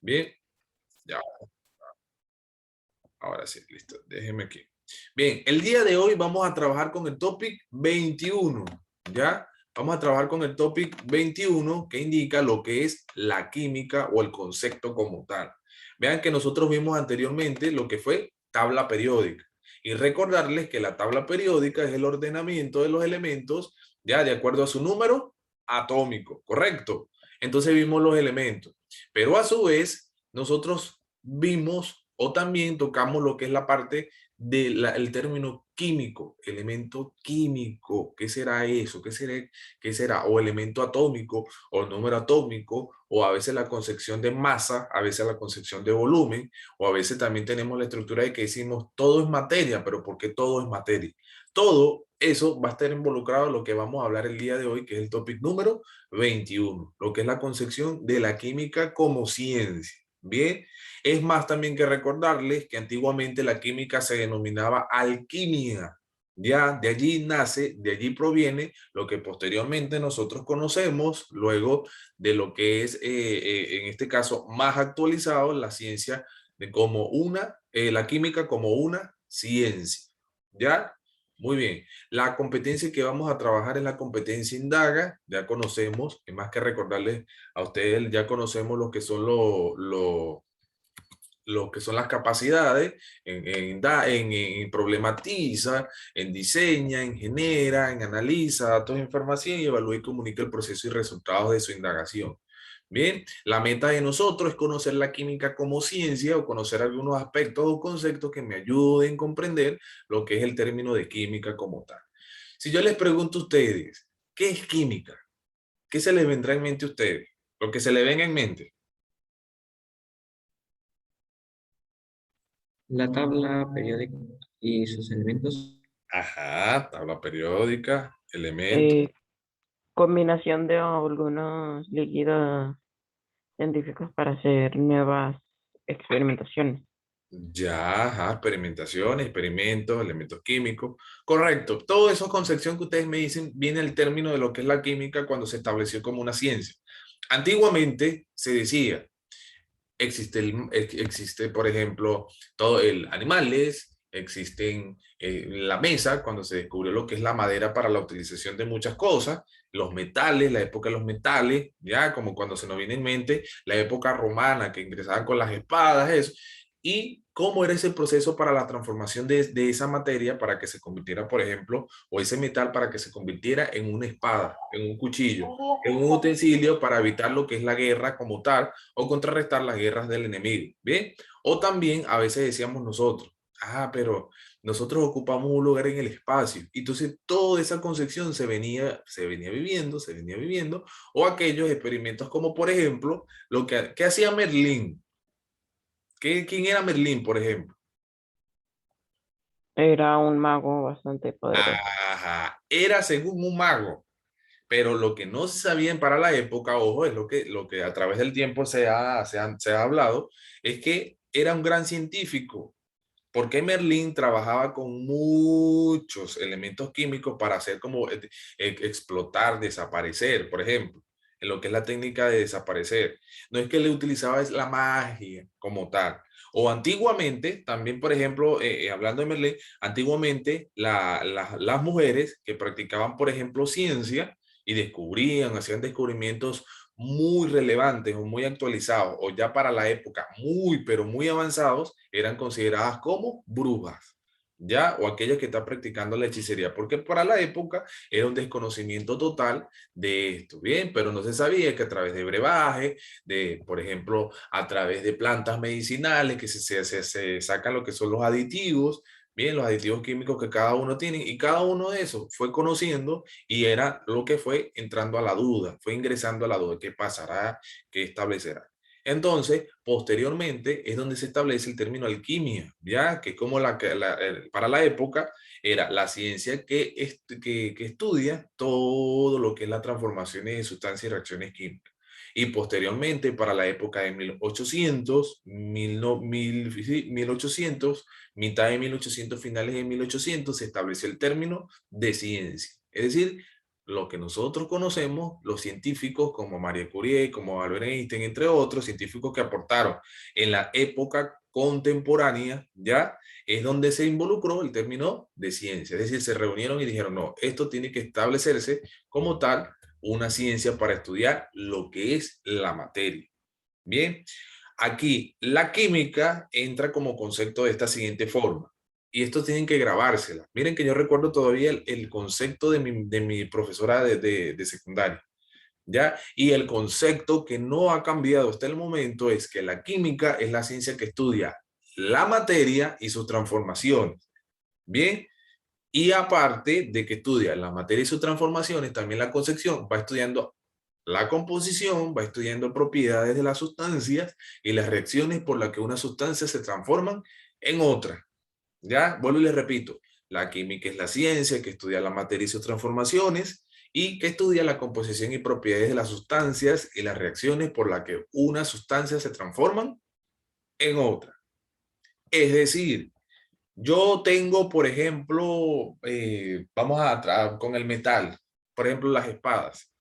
Bien, ya, ahora sí, listo. Déjeme aquí. Bien, el día de hoy vamos a trabajar con el topic 21, ¿ya? Vamos a trabajar con el topic 21 que indica lo que es la química o el concepto como tal. Vean que nosotros vimos anteriormente lo que fue tabla periódica. Y recordarles que la tabla periódica es el ordenamiento de los elementos, ya de acuerdo a su número atómico, ¿correcto? Entonces vimos los elementos. Pero a su vez, nosotros vimos o también tocamos lo que es la parte del término químico, elemento químico. ¿Qué será eso? ¿Qué será? O elemento atómico, o número atómico, o a veces la concepción de masa, a veces la concepción de volumen, o a veces también tenemos la estructura de que decimos todo es materia, pero ¿por qué todo es materia? Todo eso va a estar involucrado en lo que vamos a hablar el día de hoy, que es el topic número 21, lo que es la concepción de la química como ciencia. Bien, es más también que recordarles que antiguamente la química se denominaba alquimia. Ya de allí nace, de allí proviene lo que posteriormente nosotros conocemos, luego de lo que es, en este caso, más actualizado, la ciencia de como la química como una ciencia. ¿Ya? Muy bien. La competencia que vamos a trabajar es la competencia indaga. Ya conocemos, es más que recordarles a ustedes, ya conocemos lo que son lo que son las capacidades en problematiza, en diseña, en genera, en analiza datos de información y evalúa y comunica el proceso y resultados de su indagación. Bien, la meta de nosotros es conocer la química como ciencia o conocer algunos aspectos o conceptos que me ayuden a comprender lo que es el término de química como tal. Si yo les pregunto a ustedes, ¿qué es química? ¿Qué se les vendrá en mente a ustedes? Lo que se les venga en mente. La tabla periódica y sus elementos. Ajá, tabla periódica, elementos. eh, Combinación de algunos líquidos científicos para hacer nuevas experimentaciones. Ya, ajá, experimentaciones, experimentos, elementos químicos. Correcto. Todo eso concepción que ustedes me dicen viene el término de lo que es la química cuando se estableció como una ciencia. Antiguamente se decía, existe, por ejemplo, todo el animales, existen la mesa, cuando se descubrió lo que es la madera para la utilización de muchas cosas, los metales, la época de los metales, ya como cuando se nos viene en mente la época romana que ingresaban con las espadas, eso, y cómo era ese proceso para la transformación de esa materia para que se convirtiera, por ejemplo, o ese metal para que se convirtiera en una espada, en un cuchillo, en un utensilio para evitar lo que es la guerra como tal o contrarrestar las guerras del enemigo, ¿bien? O también a veces decíamos nosotros, pero nosotros ocupamos un lugar en el espacio. Y entonces toda esa concepción se venía viviendo, o aquellos experimentos como por ejemplo, ¿qué hacía Merlín? ¿Quién era Merlín, por ejemplo? Era un mago bastante poderoso. Ajá, era según un mago. Pero lo que no se sabían para la época, ojo, es lo que a través del tiempo se ha hablado, es que era un gran científico, porque Merlín trabajaba con muchos elementos químicos para hacer como explotar, desaparecer, por ejemplo, en lo que es la técnica de desaparecer. No es que le utilizaba es la magia como tal. O antiguamente, también, por ejemplo, hablando de Merlín, antiguamente las mujeres que practicaban, por ejemplo, ciencia y descubrían, hacían descubrimientos muy relevantes o muy actualizados o ya para la época muy, pero muy avanzados, eran consideradas como brujas, ¿ya? O aquellas que están practicando la hechicería, porque para la época era un desconocimiento total de esto, ¿bien? Pero no se sabía que a través de brebaje, por ejemplo, a través de plantas medicinales, que se sacan lo que son los aditivos, bien, los aditivos químicos que cada uno tiene, y cada uno de esos fue conociendo y era lo que fue entrando a la duda, fue ingresando a la duda, ¿qué pasará? ¿Qué establecerá? Entonces, posteriormente es donde se establece el término alquimia, ¿ya? Que como para la época era la ciencia que estudia todo lo que es las transformaciones de sustancias y reacciones químicas. Y posteriormente, para la época de 1800, sí, 1800, mitad de 1800, finales de 1800, se estableció el término de ciencia. Es decir, lo que nosotros conocemos, los científicos como Marie Curie, como Albert Einstein, entre otros científicos que aportaron en la época contemporánea, ya es donde se involucró el término de ciencia. Es decir, se reunieron y dijeron, no, esto tiene que establecerse como tal una ciencia para estudiar lo que es la materia. Bien, aquí la química entra como concepto de esta siguiente forma. Y esto tienen que grabársela. Miren que yo recuerdo todavía el concepto de mi profesora de secundaria, ¿ya? Y el concepto que no ha cambiado hasta el momento es que la química es la ciencia que estudia la materia y sus transformaciones, ¿bien? Y aparte de que estudia la materia y sus transformaciones, también la concepción va estudiando la composición, va estudiando propiedades de las sustancias y las reacciones por las que una sustancia se transforman en otra. Ya, vuelvo y les repito, la química es la ciencia que estudia la materia y sus transformaciones y que estudia la composición y propiedades de las sustancias y las reacciones por las que una sustancia se transforman en otra. Es decir, yo tengo, por ejemplo, vamos con el metal, por ejemplo, las espadas.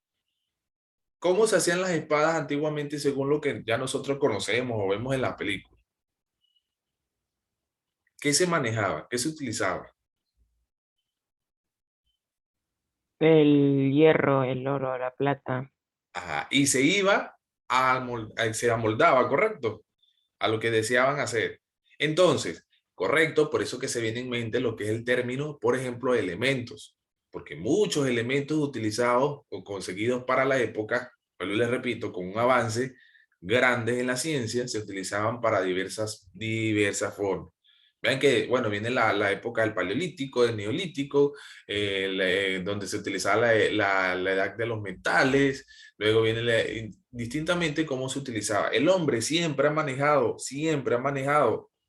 ¿Cómo se hacían las espadas antiguamente según lo que ya nosotros conocemos o vemos en la película? ¿Qué se manejaba? ¿Qué se utilizaba? El hierro, el oro, la plata. Ajá. Y se iba se amoldaba, ¿correcto? A lo que deseaban hacer. Entonces, correcto, por eso que se viene en mente lo que es el término, por ejemplo, elementos, porque muchos elementos utilizados o conseguidos para la época, pero les repito, con un avance grande en la ciencia, se utilizaban para diversas formas. Vean que, bueno, viene la época del Paleolítico, del Neolítico, donde se utilizaba la edad de los metales, luego viene distintamente cómo se utilizaba. El hombre siempre ha manejado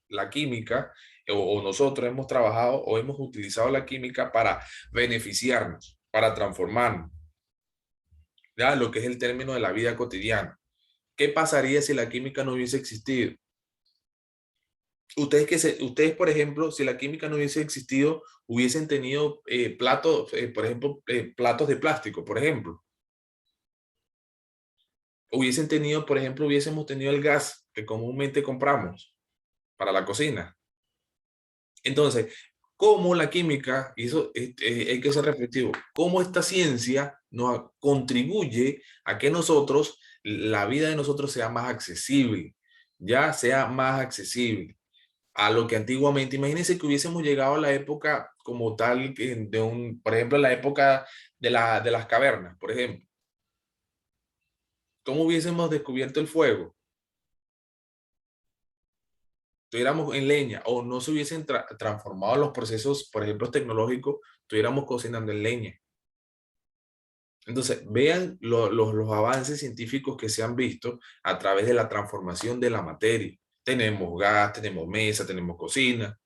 la química, o nosotros hemos trabajado o hemos utilizado la química para beneficiarnos, para transformarnos, ya lo que es el término de la vida cotidiana. ¿Qué pasaría si la química no hubiese existido? Ustedes, por ejemplo, si la química no hubiese existido, hubiesen tenido platos, por ejemplo, platos de plástico, por ejemplo. Hubiesen tenido, por ejemplo, hubiésemos tenido el gas que comúnmente compramos para la cocina. Entonces, cómo la química, y eso hay que ser reflexivo, cómo esta ciencia nos contribuye a que nosotros, la vida de nosotros sea más accesible, ya sea más accesible a lo que antiguamente, imagínense que hubiésemos llegado a la época como tal, por ejemplo, la época de las cavernas, por ejemplo. ¿Cómo hubiésemos descubierto el fuego? Estuviéramos en leña o no se hubiesen transformado los procesos, por ejemplo, tecnológicos, estuviéramos cocinando en leña. Entonces, vean los avances científicos que se han visto a través de la transformación de la materia. Tenemos gas, tenemos mesa, tenemos cocina,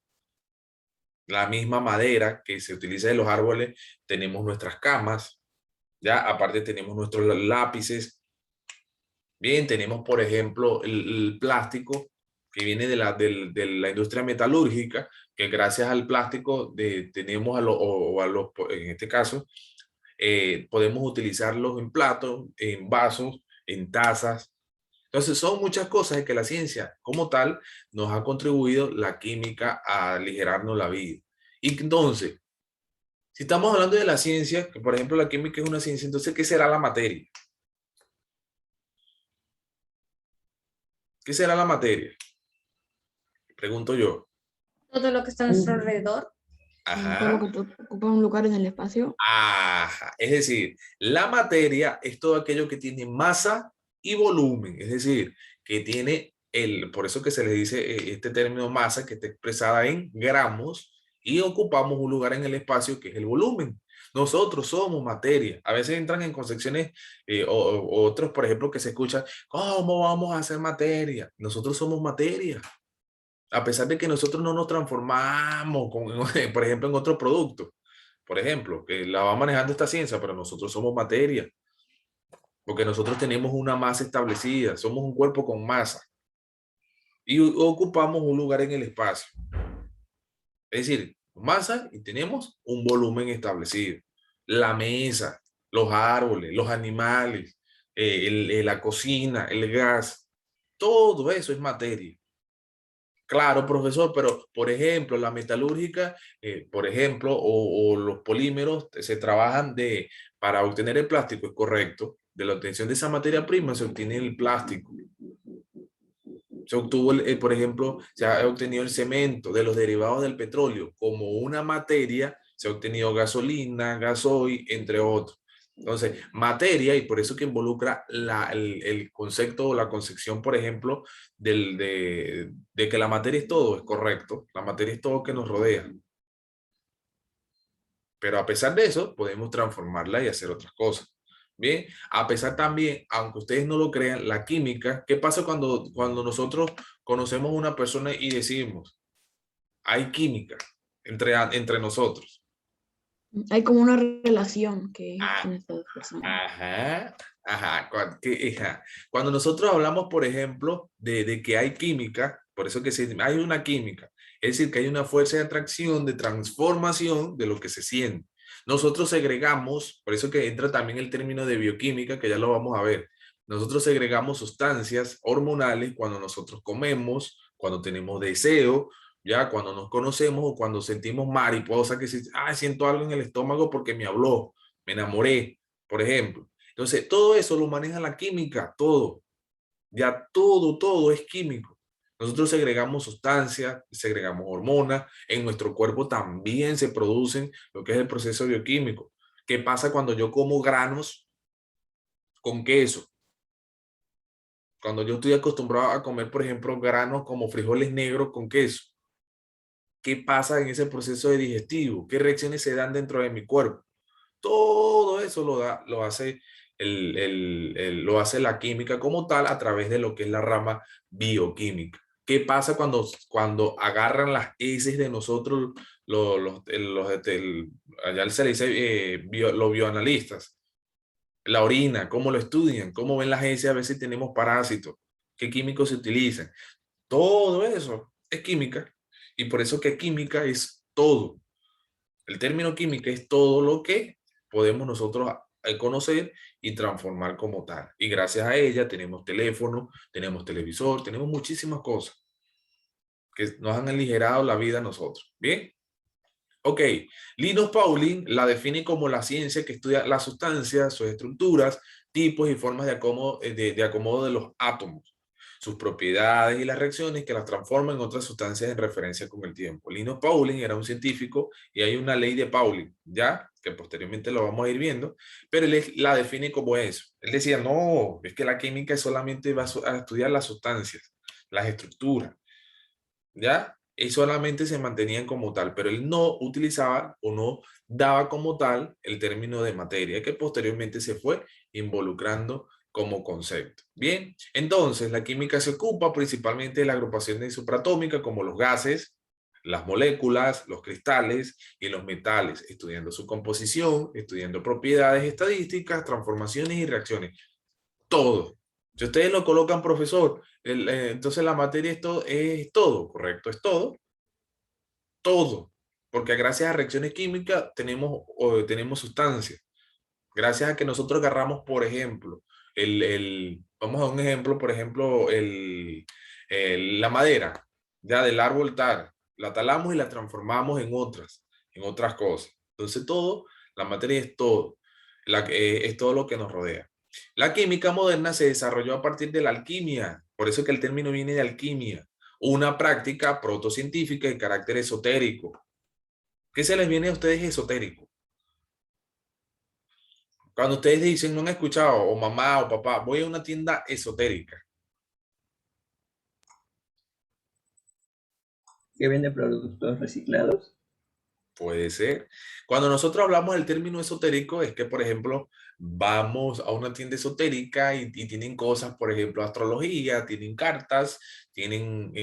la misma madera que se utiliza de los árboles, tenemos nuestras camas, ya aparte tenemos nuestros lápices. Bien, tenemos por ejemplo el plástico que viene de la industria metalúrgica, que gracias al plástico tenemos en este caso, podemos utilizarlos en platos, en vasos, en tazas. Entonces son muchas cosas de que la ciencia como tal nos ha contribuido la química a aligerarnos la vida. Y entonces, si estamos hablando de la ciencia, que por ejemplo la química es una ciencia, entonces ¿qué será la materia? ¿Qué será la materia? Pregunto yo. Todo lo que está a nuestro alrededor. Todo lo Ajá. que ocupa un lugar en el espacio. Ajá. Es decir, la materia es todo aquello que tiene masa y volumen. Es decir, que tiene por eso que se le dice este término masa, que está expresada en gramos y ocupamos un lugar en el espacio que es el volumen. Nosotros somos materia. A veces entran en concepciones o otros, por ejemplo, que se escuchan, ¿cómo vamos a hacer materia? Nosotros somos materia. A pesar de que nosotros no nos transformamos, por ejemplo, en otro producto, por ejemplo, que la va manejando esta ciencia, pero nosotros somos materia, porque nosotros tenemos una masa establecida, somos un cuerpo con masa y ocupamos un lugar en el espacio. Es decir, masa y tenemos un volumen establecido. La mesa, los árboles, los animales, la cocina, el gas, todo eso es materia. Claro, profesor, pero por ejemplo, la metalúrgica, por ejemplo, o los polímeros se trabajan para obtener el plástico, es correcto. De la obtención de esa materia prima se obtiene el plástico. Se obtuvo, por ejemplo, se ha obtenido el cemento de los derivados del petróleo como una materia, se ha obtenido gasolina, gasoil, entre otros. Entonces, materia, y por eso que involucra el concepto o la concepción, por ejemplo, de que la materia es todo, es correcto. La materia es todo que nos rodea. Pero a pesar de eso, podemos transformarla y hacer otras cosas. Bien, a pesar también, aunque ustedes no lo crean, la química, ¿qué pasa cuando nosotros conocemos a una persona y decimos, hay química entre nosotros? Hay como una relación que Ah, existen estas dos personas. ajá, ajá. Cuando nosotros hablamos, por ejemplo, de que hay química, por eso que hay una química, es decir, que hay una fuerza de atracción, de transformación de lo que se siente. Nosotros segregamos, por eso que entra también el término de bioquímica, que ya lo vamos a ver. Nosotros segregamos sustancias hormonales cuando nosotros comemos, cuando tenemos deseo, ya cuando nos conocemos o cuando sentimos mariposa, que siento algo en el estómago porque me habló, me enamoré, por ejemplo. Entonces, todo eso lo maneja la química, todo. Ya todo es químico. Nosotros segregamos sustancias, segregamos hormonas, en nuestro cuerpo también se producen lo que es el proceso bioquímico. ¿Qué pasa cuando yo como granos con queso? Cuando yo estoy acostumbrado a comer, por ejemplo, granos como frijoles negros con queso. ¿Qué pasa en ese proceso de digestivo? ¿Qué reacciones se dan dentro de mi cuerpo? Todo eso lo hace lo hace la química como tal a través de lo que es la rama bioquímica. ¿Qué pasa cuando agarran las heces de nosotros, allá se le dice los bioanalistas? La orina, cómo lo estudian, cómo ven las heces, a ver si tenemos parásitos, qué químicos se utilizan. Todo eso es química. Y por eso que química es todo. El término química es todo lo que podemos nosotros conocer y transformar como tal. Y gracias a ella tenemos teléfono, tenemos televisor, tenemos muchísimas cosas que nos han aligerado la vida a nosotros. ¿Bien? Ok. Linus Pauling la define como la ciencia que estudia las sustancias, sus estructuras, tipos y formas de acomodo de los átomos, sus propiedades y las reacciones que las transforman en otras sustancias en referencia con el tiempo. Linus Pauling era un científico y hay una ley de Pauling, ¿ya? Que posteriormente lo vamos a ir viendo, pero él la define como eso. Él decía, no, es que la química solamente va a estudiar las sustancias, las estructuras, ¿ya? Y solamente se mantenían como tal, pero él no utilizaba o no daba como tal el término de materia, que posteriormente se fue involucrando como concepto. Bien, entonces la química se ocupa principalmente de la agrupación de supratómica como los gases, las moléculas, los cristales y los metales, estudiando su composición, estudiando propiedades estadísticas, transformaciones y reacciones. Todo. Si ustedes lo colocan, profesor, entonces la materia es todo, correcto, es todo. Todo. Porque gracias a reacciones químicas tenemos sustancias. Gracias a que nosotros agarramos, por ejemplo, vamos a un ejemplo, por ejemplo, la madera, ya del árbol tal, la talamos y la transformamos en otras cosas. Entonces todo, la materia es todo, es todo lo que nos rodea. La química moderna se desarrolló a partir de la alquimia, por eso que el término viene de alquimia, una práctica protocientífica de carácter esotérico. ¿Qué se les viene a ustedes esotérico? Cuando ustedes dicen, no han escuchado, o mamá o papá, voy a una tienda esotérica. ¿Que vende productos reciclados? Puede ser. Cuando nosotros hablamos del término esotérico, es que, por ejemplo, vamos a una tienda esotérica y tienen cosas, por ejemplo, astrología, tienen cartas, tienen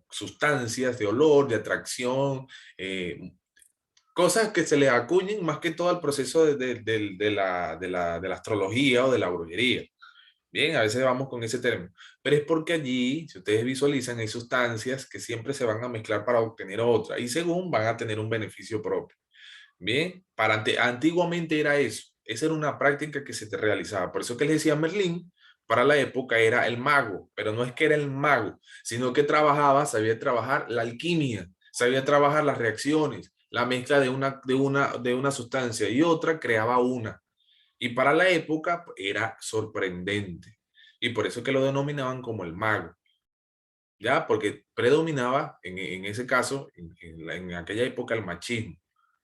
sustancias de olor, de atracción, cosas que se les acuñen más que todo al proceso de la astrología o de la brujería. Bien, a veces vamos con ese término, pero es porque allí, si ustedes visualizan, hay sustancias que siempre se van a mezclar para obtener otra y según van a tener un beneficio propio. Bien, antiguamente era eso, Esa era una práctica que se te realizaba. Por eso que le decía Merlín, para la época era el mago, pero no es que era el mago, sino que trabajaba, sabía trabajar la alquimia, sabía trabajar las reacciones, la mezcla de una sustancia y otra, creaba una. Y para la época era sorprendente. Y por eso que lo denominaban como el mago. ¿Ya? Porque predominaba en ese caso, en aquella época, el machismo.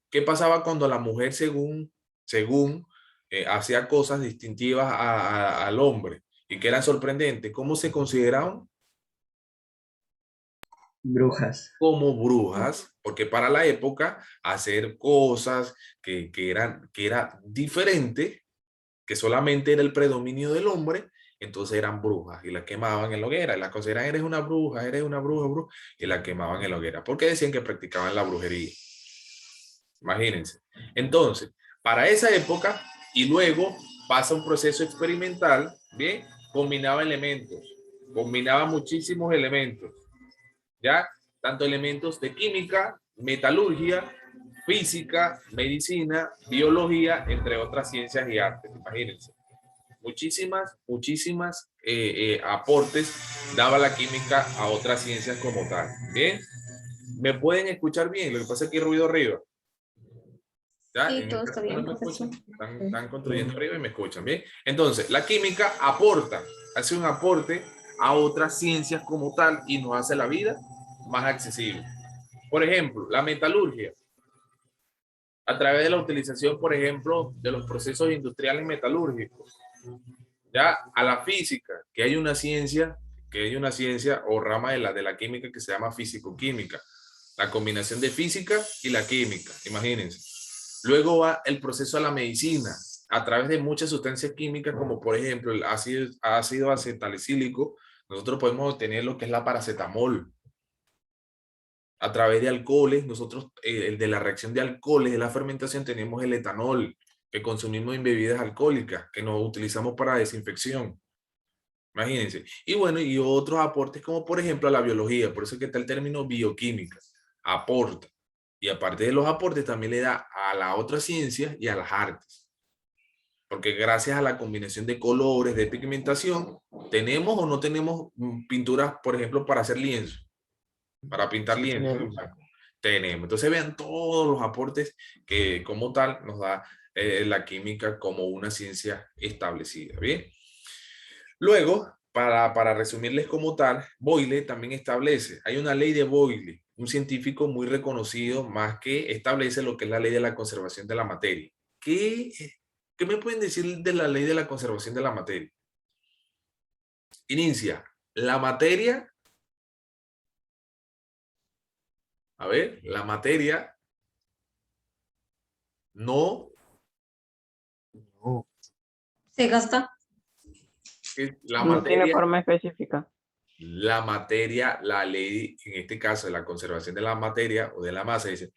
¿Qué pasaba cuando la mujer, según hacía cosas distintivas al hombre y que eran sorprendentes? ¿Cómo se consideraban? Brujas. Como brujas, porque para la época hacer cosas que era diferente, que solamente era el predominio del hombre, entonces eran brujas y la quemaban en la hoguera. Y la consideraban, eres una bruja, bruja, y la quemaban en la hoguera, porque decían que practicaban la brujería. Imagínense. Entonces, para esa época, y luego pasa un proceso experimental, ¿bien? Combinaba elementos, combinaba muchísimos elementos, ¿ya? Tanto elementos de química, metalurgia, física, medicina, biología, entre otras ciencias y artes. Imagínense. Muchísimas aportes daba la química a otras ciencias como tal. ¿Bien? ¿Me pueden escuchar bien? Lo que pasa es que hay ruido arriba. ¿Ya? Sí, En todo el está caso que no bien, me profesor. escuchan, están construyendo arriba y me escuchan, ¿bien? Entonces, la química aporta, hace un aporte a otras ciencias como tal y nos hace la vida más accesible. Por ejemplo, la metalurgia, a través de la utilización, por ejemplo, de los procesos industriales metalúrgicos, ya a la física, que hay una ciencia o rama de la química que se llama físico-química, la combinación de física y la química, imagínense. Luego va el proceso a la medicina, a través de muchas sustancias químicas, como por ejemplo el ácido acetalicílico, nosotros podemos obtener lo que es la paracetamol. A través de alcoholes, nosotros, el de la reacción de alcoholes, de la fermentación, tenemos el etanol, que consumimos en bebidas alcohólicas, que nos utilizamos para desinfección. Imagínense. Y bueno, y otros aportes como por ejemplo la biología, por eso es que está el término bioquímica, aporta. Y aparte de los aportes también le da a la otra ciencia y a las artes. Porque gracias a la combinación de colores, de pigmentación, tenemos o no tenemos pinturas, por ejemplo, para hacer lienzo, para pintar Sí, lienzo. tenemos. Tenemos. Entonces vean todos los aportes que como tal nos da la química como una ciencia establecida. Bien. Luego, para resumirles como tal, Boyle también establece, hay una ley de Boyle, un científico muy reconocido, más que establece lo que es la ley de la conservación de la materia. ¿Qué me pueden decir de la ley de la conservación de la materia? Inicia, la materia, a ver, la materia no, Se gasta. la No tiene materia, forma específica. la ley, en este caso de la conservación de la materia o de la masa, dice,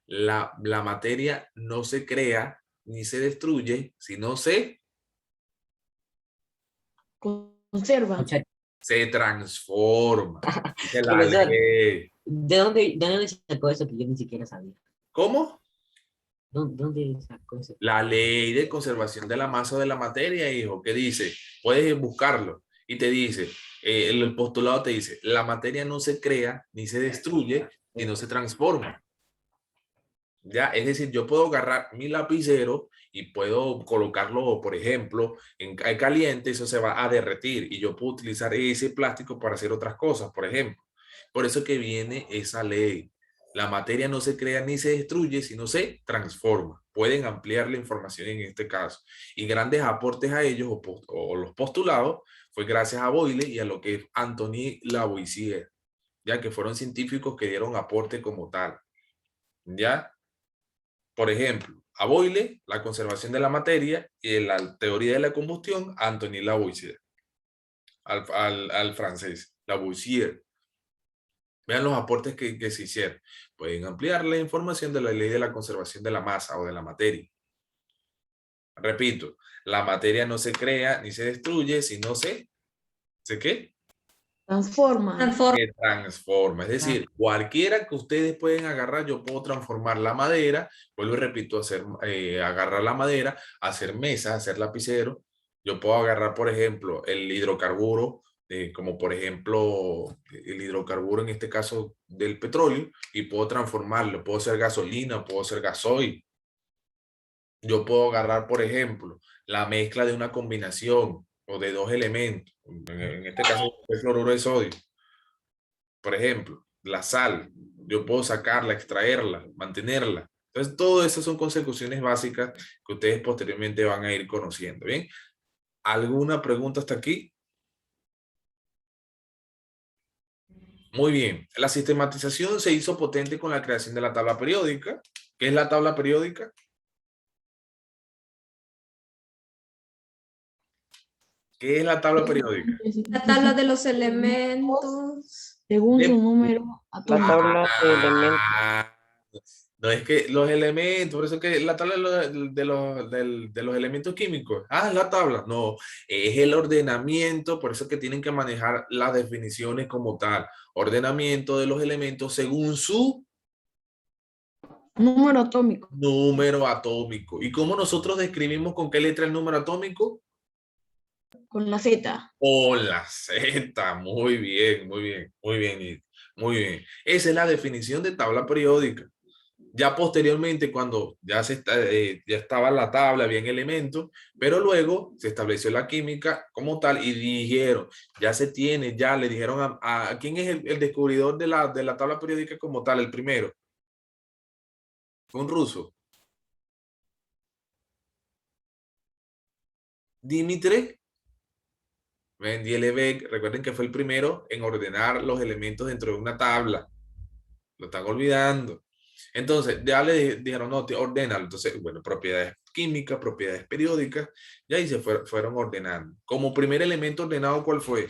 la materia no se crea ni se destruye, sino Conserva. se transforma. Dice la Profesor, ley. de dónde sacó eso que yo ni siquiera sabía? ¿Cómo? ¿Dónde sacó eso? La ley de conservación de la masa o de la materia, hijo, que dice, puedes buscarlo y te dice, el postulado te dice, la materia no se crea ni se destruye, sino se transforma. ¿Ya? Es decir, yo puedo agarrar mi lapicero y puedo colocarlo, por ejemplo, en caliente, eso se va a derretir y yo puedo utilizar ese plástico para hacer otras cosas, por ejemplo. Por eso que viene esa ley. La materia no se crea ni se destruye, sino se transforma. Pueden ampliar la información en este caso. Y grandes aportes a ellos o los postulados fue gracias a Boyle y a lo que es Anthony Lavoisier, ya que fueron científicos que dieron aporte como tal. ¿Ya? Por ejemplo, a Boyle, la conservación de la materia, y en la teoría de la combustión, Anthony Lavoisier, al francés, Lavoisier. Vean los aportes que se hicieron. Pueden ampliar la información de la ley de la conservación de la masa o de la materia. Repito, la materia no se crea ni se destruye, sino ¿se qué? Transforma. Transforma. Que transforma. Es decir, cualquiera que ustedes pueden agarrar, yo puedo transformar la madera, vuelvo y repito, agarrar la madera, hacer mesas, hacer lapicero. Yo puedo agarrar, por ejemplo, el hidrocarburo, como por ejemplo, el hidrocarburo en este caso del petróleo, y puedo transformarlo. Puedo hacer gasolina, puedo hacer gasoil. Yo puedo agarrar, por ejemplo, la mezcla de una combinación o de dos elementos. En este caso, el fluoruro de sodio. Por ejemplo, la sal, yo puedo sacarla, extraerla, mantenerla. Entonces, todo eso son consecuciones básicas que ustedes posteriormente van a ir conociendo. ¿Bien? ¿Alguna pregunta hasta aquí? Muy bien. La sistematización se hizo potente con la creación de la tabla periódica. ¿Qué es la tabla periódica? ¿Qué es la tabla periódica? La tabla de los elementos. Según De- su número La atómico. tabla de elementos. Ah, no es que los elementos, por eso que la tabla de los elementos químicos. Ah, la tabla. No, es el ordenamiento, por eso que tienen que manejar las definiciones como tal. Ordenamiento de los elementos según su Número atómico. número atómico. ¿Y cómo nosotros describimos con qué letra el número atómico? Con la Z. Con la Z. Muy bien, muy bien, muy bien, muy bien. Esa es la definición de tabla periódica. Ya posteriormente, cuando ya ya estaba la tabla, habían elementos, pero luego se estableció la química como tal y dijeron, ya se tiene, ya le dijeron a quién es el descubridor de la tabla periódica como tal, el primero. Fue un ruso. Dimitri Mendeleev, recuerden que fue el primero en ordenar los elementos dentro de una tabla. Lo están olvidando. Entonces, ya le dijeron, no, ordénalo. Entonces, bueno, propiedades químicas, propiedades periódicas, y ahí se fueron ordenando. Como primer elemento ordenado, ¿cuál fue?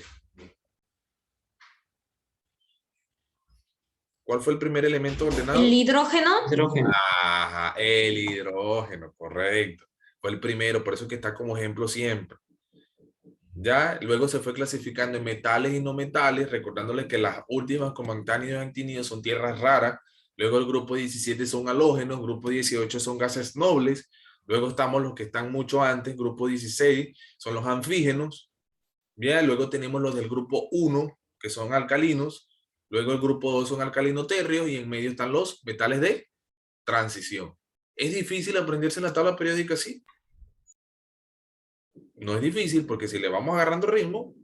¿Cuál fue el primer elemento ordenado? El hidrógeno. Hidrógeno. Ajá, el hidrógeno, correcto. Fue el primero, por eso que está como ejemplo siempre. Ya, luego se fue clasificando en metales y no metales, recordándoles que las últimas como antánidos y antínidos son tierras raras. Luego el grupo 17 son halógenos, grupo 18 son gases nobles. Luego estamos los que están mucho antes, grupo 16 son los anfígenos. Bien, luego tenemos los del grupo 1, que son alcalinos. Luego el grupo 2 son alcalino-térreos y en medio están los metales de transición. ¿Es difícil aprenderse la tabla periódica así? No es difícil porque si le vamos agarrando ritmo,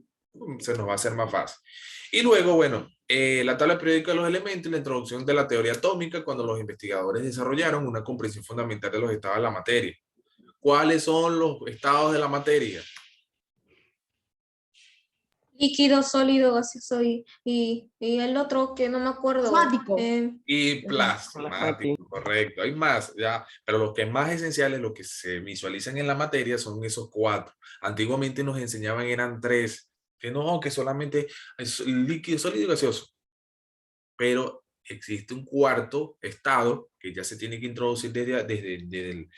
se nos va a hacer más fácil. Y luego, bueno, la tabla periódica de los elementos y la introducción de la teoría atómica cuando los investigadores desarrollaron una comprensión fundamental de los estados de la materia. ¿Cuáles son los estados de la materia? Líquido, sólido, gaseoso y el otro que no me acuerdo. Plasmático. Y Plasmático. plasmático, correcto. Hay más, ya, pero los que más esenciales, los que se visualizan en la materia son esos 4. Antiguamente nos enseñaban, eran 3, que no, que solamente es líquido, sólido y gaseoso. Pero existe un cuarto estado que ya se tiene que introducir desde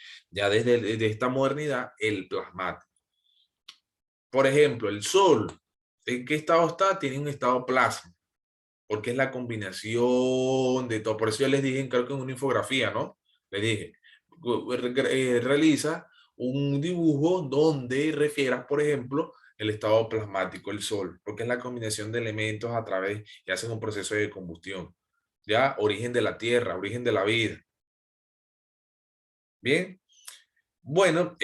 esta modernidad, el plasmático. Por ejemplo, el Sol, ¿en qué estado está? Tiene un estado plasma, porque es la combinación de todo. Por eso yo les dije, creo que en una infografía, ¿no? Les dije, realiza un dibujo donde refieras, por ejemplo, el estado plasmático, el Sol, porque es la combinación de elementos a través que hacen un proceso de combustión. ¿Ya? Origen de la Tierra, origen de la vida. Bien. Bueno,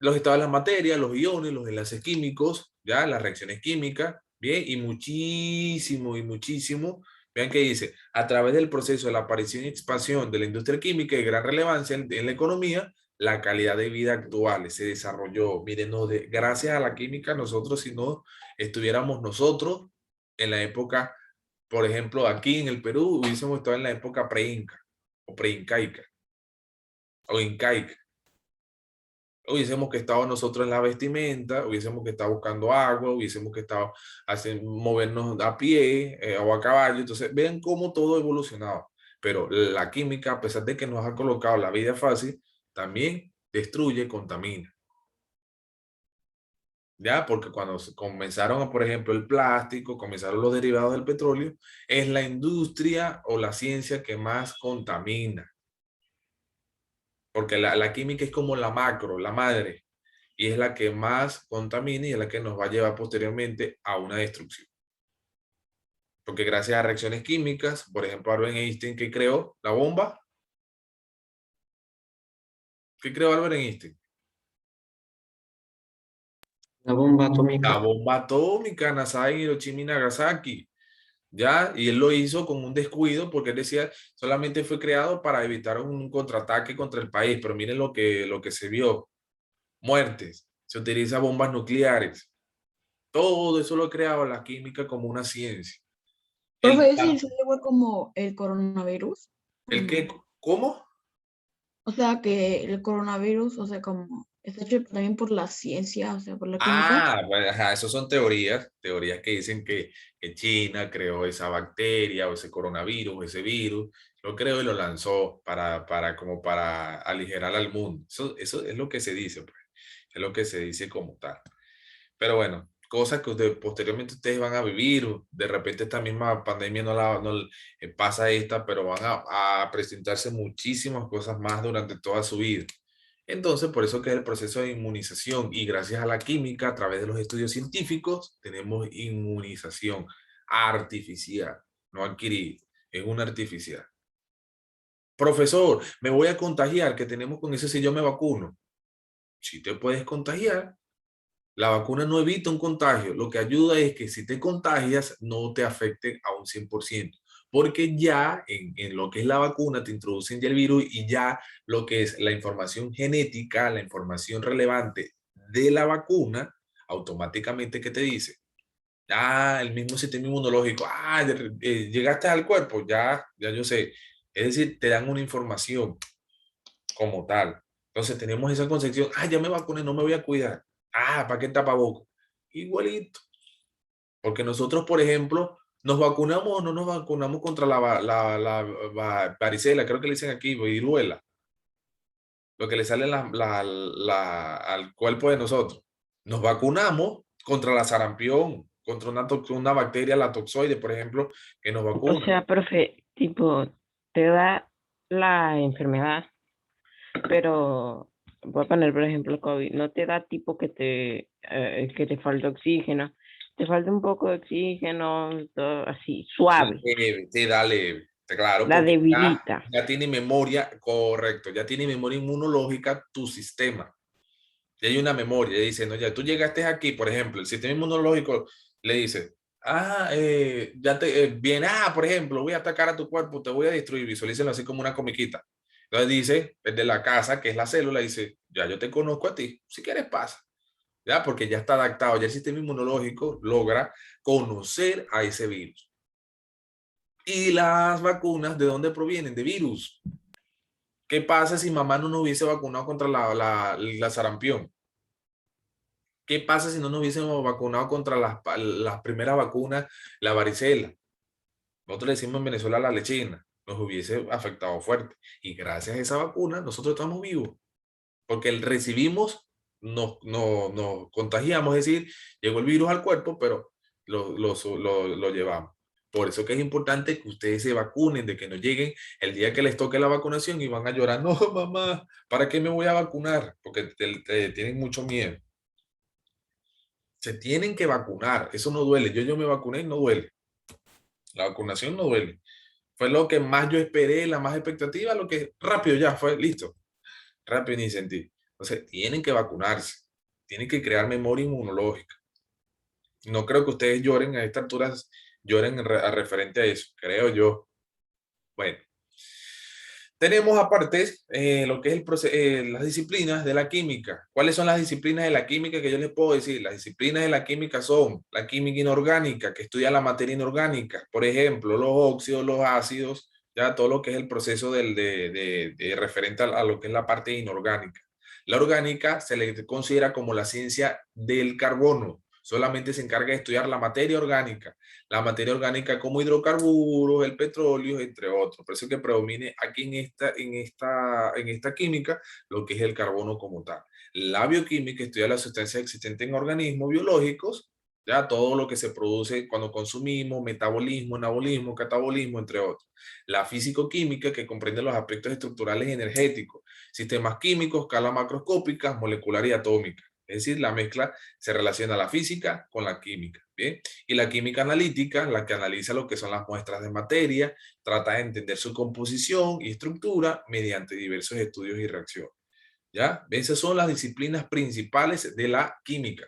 los estados de la materia, los iones, los enlaces químicos, ya, las reacciones químicas, bien, y muchísimo. Vean que dice, a través del proceso de la aparición y expansión de la industria química de gran relevancia en la economía, la calidad de vida actual se desarrolló. Miren, gracias a la química, nosotros, si no estuviéramos nosotros en la época, por ejemplo, aquí en el Perú, hubiésemos estado en la época pre-inca, o pre-incaica, o incaica. Hubiésemos que estado nosotros en la vestimenta, hubiésemos que estado buscando agua, hubiésemos que estado movernos a pie o a caballo. Entonces, vean cómo todo ha evolucionado. Pero la química, a pesar de que nos ha colocado la vida fácil, también destruye, contamina. ¿ya? Porque cuando comenzaron, por ejemplo, el plástico, comenzaron los derivados del petróleo, es la industria o la ciencia que más contamina. Porque la química es como la macro, la madre, y es la que más contamina y es la que nos va a llevar posteriormente a una destrucción. Porque gracias a reacciones químicas, por ejemplo, Albert Einstein, que creó la bomba. ¿Qué creó Albert Einstein? La bomba La atómica. bomba atómica, Nagasaki, Hiroshima y Nagasaki. ¿Ya? Y él lo hizo con un descuido porque él decía, solamente fue creado para evitar un contraataque contra el país, pero miren lo que se vio, muertes, se utiliza bombas nucleares, todo eso lo creaba la química como una ciencia. Profe, El, ¿es decir, igual como el coronavirus? ¿O el que, no? ¿cómo? O sea, que el coronavirus, o sea, como está hecho también por la ciencia, o sea, por la química. Ah, bueno, ajá, eso son teorías que dicen que China creó esa bacteria o ese coronavirus o ese virus, lo creó y lo lanzó como para aligerar al mundo. Eso es lo que se dice, pues, es lo que se dice como tal. Pero bueno, cosas que posteriormente ustedes van a vivir, de repente esta misma pandemia pasa esta, pero van a presentarse muchísimas cosas más durante toda su vida. Entonces, por eso que es el proceso de inmunización y gracias a la química, a través de los estudios científicos, tenemos inmunización artificial, no adquirida, es una artificial. Profesor, me voy a contagiar, ¿qué tenemos con eso si yo me vacuno? Si te puedes contagiar, la vacuna no evita un contagio, lo que ayuda es que si te contagias no te afecte a un 100%, porque ya en lo que es la vacuna te introducen ya el virus y ya lo que es la información genética, la información relevante de la vacuna, automáticamente ¿qué te dice? Ah, el mismo sistema inmunológico, llegaste al cuerpo, ya yo sé. Es decir, te dan una información como tal. Entonces tenemos esa concepción, ya me vacuné, no me voy a cuidar. ¿Para qué tapabocas? Igualito. Porque nosotros, por ejemplo, nos vacunamos o no nos vacunamos contra la varicela, creo que le dicen aquí, viruela, lo que le sale al cuerpo de nosotros. Nos vacunamos contra la sarampión, contra una bacteria, la toxoide, por ejemplo, que nos O vacuna. sea, profe, tipo, te da la enfermedad, pero voy a poner, por ejemplo, COVID, no te da tipo que te falta oxígeno, te falta un poco de oxígeno, todo así, suave, Leve, te da leve, claro, la porque debilita. ya tiene memoria, correcto, ya tiene memoria inmunológica tu sistema. Ya hay una memoria, dice, no, ya tú llegaste aquí, por ejemplo, el sistema inmunológico le dice, ya te viene, por ejemplo, voy a atacar a tu cuerpo, te voy a destruir, visualícenlo así como una comiquita. Entonces dice, el de la casa, que es la célula, dice, ya yo te conozco a ti, si quieres pasa, ya, porque ya está adaptado, ya el sistema inmunológico logra conocer a ese virus. Y las vacunas, ¿de dónde provienen? De virus. ¿Qué pasa si mamá no nos hubiese vacunado contra la sarampión? ¿Qué pasa si no nos hubiésemos vacunado contra las primeras vacunas, la varicela? Nosotros le decimos en Venezuela la lechina, nos hubiese afectado fuerte. Y gracias a esa vacuna, nosotros estamos vivos. Porque recibimos, nos contagiamos, es decir, llegó el virus al cuerpo, pero lo llevamos. Por eso que es importante que ustedes se vacunen, de que no lleguen el día que les toque la vacunación y van a llorar, no, mamá, ¿para qué me voy a vacunar? Porque tienen mucho miedo. Se tienen que vacunar, eso no duele. Yo me vacuné y no duele. La vacunación no duele. Fue lo que más yo esperé, la más expectativa, lo que rápido ya fue, listo. Rápido ni sentí. Entonces, tienen que vacunarse, tienen que crear memoria inmunológica. No creo que ustedes lloren a estas alturas, lloren a referente a eso, creo yo. Bueno, tenemos aparte lo que es las disciplinas de la química. ¿Cuáles son las disciplinas de la química que yo les puedo decir? Las disciplinas de la química son la química inorgánica, que estudia la materia inorgánica. Por ejemplo, los óxidos, los ácidos, ya todo lo que es el proceso de referente a lo que es la parte inorgánica. La orgánica se le considera como la ciencia del carbono. Solamente se encarga de estudiar la materia orgánica como hidrocarburos, el petróleo, entre otros. Por eso que predomine aquí en esta química lo que es el carbono como tal. La bioquímica estudia las sustancias existentes en organismos biológicos, ya todo lo que se produce cuando consumimos, metabolismo, anabolismo, catabolismo, entre otros. La físico-química, que comprende los aspectos estructurales y energéticos, sistemas químicos, escalas macroscópicas, moleculares y atómicas. Es decir, la mezcla se relaciona la física con la química, ¿bien? Y la química analítica, la que analiza lo que son las muestras de materia, trata de entender su composición y estructura mediante diversos estudios y reacciones. ¿Ya? Esas son las disciplinas principales de la química.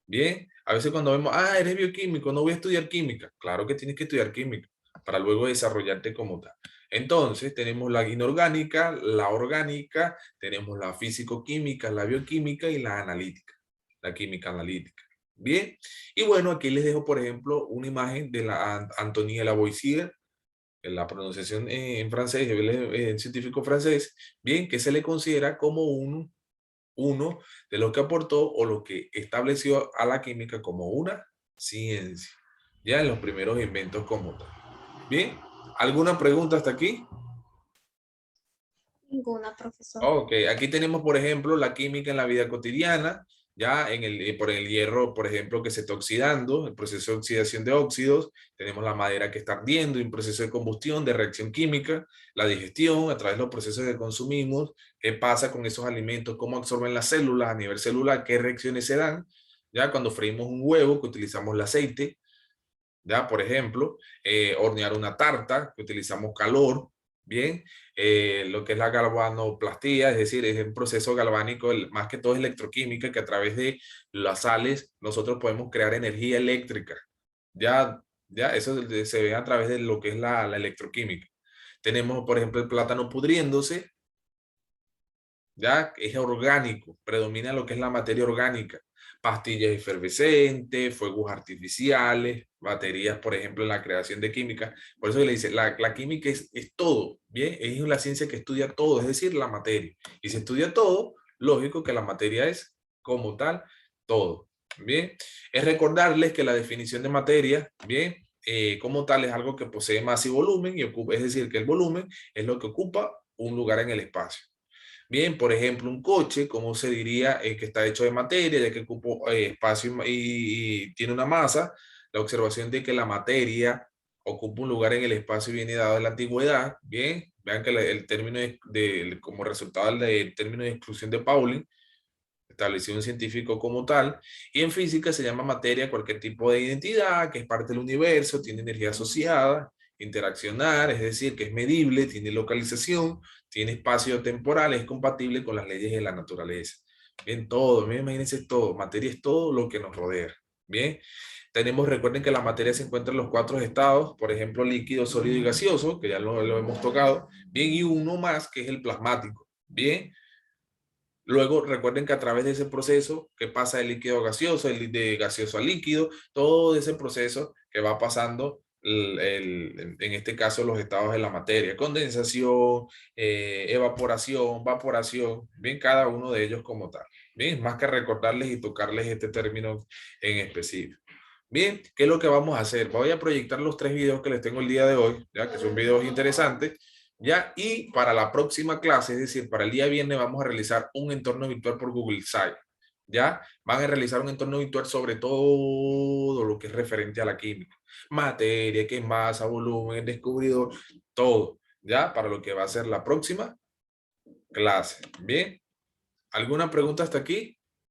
Bien, a veces cuando vemos, eres bioquímico, no voy a estudiar química. Claro que tienes que estudiar química para luego desarrollarte como tal. Entonces, tenemos la inorgánica, la orgánica, tenemos la físico-química, la bioquímica y la analítica, la química analítica. Bien, y bueno, aquí les dejo, por ejemplo, una imagen de la Antoine Lavoisier, en la pronunciación en francés, él es científico francés, bien, que se le considera como uno de los que aportó o lo que estableció a la química como una ciencia, ya en los primeros inventos como tal. Bien, ¿alguna pregunta hasta aquí? Ninguna, profesor. Ok, aquí tenemos, por ejemplo, la química en la vida cotidiana, ya por el hierro, por ejemplo, que se está oxidando, el proceso de oxidación de óxidos, tenemos la madera que está ardiendo, un proceso de combustión, de reacción química, la digestión, a través de los procesos que consumimos, qué pasa con esos alimentos, cómo absorben las células a nivel celular, qué reacciones se dan, ya cuando freímos un huevo, que utilizamos el aceite, ya, por ejemplo, hornear una tarta, que utilizamos calor, bien, lo que es la galvanoplastía, es decir, es un proceso galvánico, más que todo es electroquímica, que a través de las sales nosotros podemos crear energía eléctrica, ya, eso se ve a través de lo que es la electroquímica. Tenemos, por ejemplo, el plátano pudriéndose, ya, es orgánico, predomina lo que es la materia orgánica, pastillas efervescentes, fuegos artificiales, baterías, por ejemplo, en la creación de química. Por eso le dice, la química es todo, ¿bien? Es la ciencia que estudia todo, es decir, la materia. Y si estudia todo, lógico que la materia es, como tal, todo, ¿bien? Es recordarles que la definición de materia, ¿bien? Como tal, es algo que posee masa y volumen, y ocupa, es decir, que el volumen es lo que ocupa un lugar en el espacio. Bien, por ejemplo, un coche, ¿cómo se diría que está hecho de materia, ya que ocupa espacio y tiene una masa? La observación de que la materia ocupa un lugar en el espacio viene dado en la antigüedad. Bien, vean que el término como resultado del término de exclusión de Pauling, establecido un científico como tal, y en física se llama materia cualquier tipo de identidad que es parte del universo, tiene energía asociada, interaccionar, es decir, que es medible, tiene localización, tiene espacio temporal, es compatible con las leyes de la naturaleza. Bien, todo, bien, imagínense todo, materia es todo lo que nos rodea. Bien, recuerden que la materia se encuentra en los 4 estados, por ejemplo, líquido, sólido y gaseoso, que ya lo hemos tocado, bien, y uno más que es el plasmático. Bien, luego recuerden que a través de ese proceso que pasa de líquido a gaseoso, de gaseoso a líquido, todo ese proceso que va pasando, en este caso los estados de la materia, condensación, evaporación, vaporación, bien, cada uno de ellos como tal. Bien, más que recordarles y tocarles este término en específico. Bien, ¿qué es lo que vamos a hacer? Voy a proyectar los 3 videos que les tengo el día de hoy, ya que son videos interesantes. ¿Ya? Y para la próxima clase, es decir, para el día viernes, vamos a realizar un entorno virtual por Google Site. ¿Ya? Van a realizar un entorno virtual sobre todo lo que es referente a la química. Materia, qué es masa, volumen, descubridor, todo. ¿Ya? Para lo que va a ser la próxima clase. ¿Bien? ¿Alguna pregunta hasta aquí?